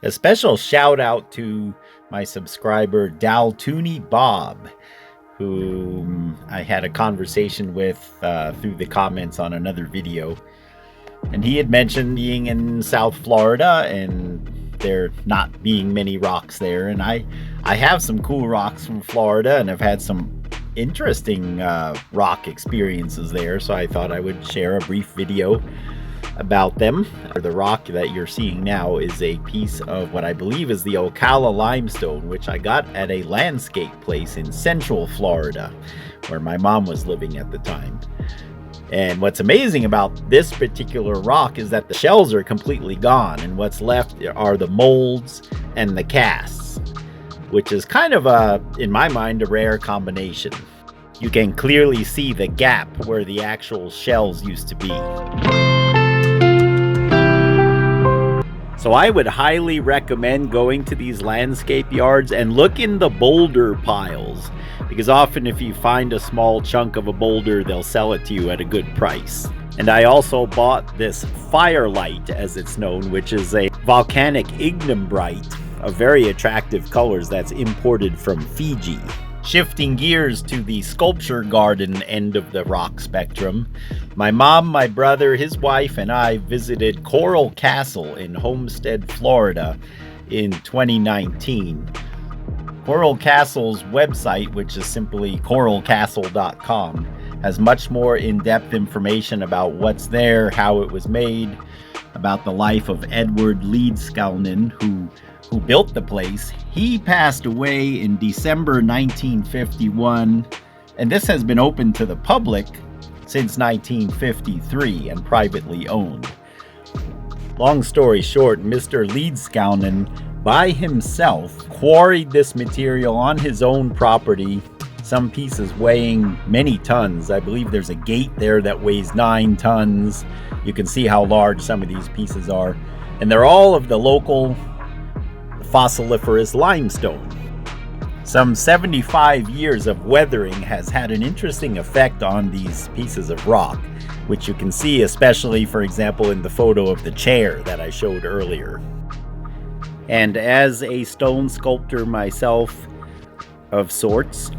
A special shout out to my subscriber Daltoony Bob, whom I had a conversation with through the comments on another video. And he had mentioned being in South Florida and there not being many rocks there. And I have some cool rocks from Florida and I've had some interesting rock experiences there. So I thought I would share a brief video about them. The rock that you're seeing now is a piece of what I believe is the Ocala limestone, which I got at a landscape place in Central Florida, where my mom was living at the time. And what's amazing about this particular rock is that the shells are completely gone, and what's left are the molds and the casts, which is kind of in my mind, a rare combination. You can clearly see the gap where the actual shells used to be. So I would highly recommend going to these landscape yards and look in the boulder piles, because often if you find a small chunk of a boulder, they'll sell it to you at a good price. And I also bought this firelight, as it's known, which is a volcanic ignimbrite of very attractive colors that's imported from Fiji. Shifting gears to the sculpture garden end of the rock spectrum, my mom, my brother, his wife, and I visited Coral Castle in Homestead, Florida in 2019. Coral Castle's website, which is simply coralcastle.com, has much more in-depth information about what's there, how it was made, about the life of Edward Leedskalnin, who built the place. He passed away in December 1951, and this has been open to the public since 1953 and privately owned. Long story short, Mr. Leedskalnin by himself quarried this material on his own property, some pieces weighing many tons. I believe there's a gate there that weighs 9 tons. You can see how large some of these pieces are, and they're all of the local fossiliferous limestone. Some 75 years of weathering has had an interesting effect on these pieces of rock, which you can see especially, for example, in the photo of the chair that I showed earlier. And as a stone sculptor myself of sorts,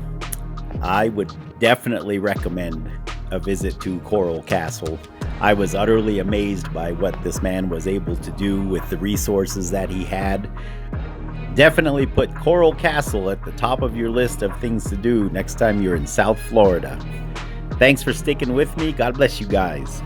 I would definitely recommend a visit to Coral Castle. I was utterly amazed by what this man was able to do with the resources that he had. Definitely put Coral Castle at the top of your list of things to do next time you're in South Florida. Thanks for sticking with me. God bless you guys.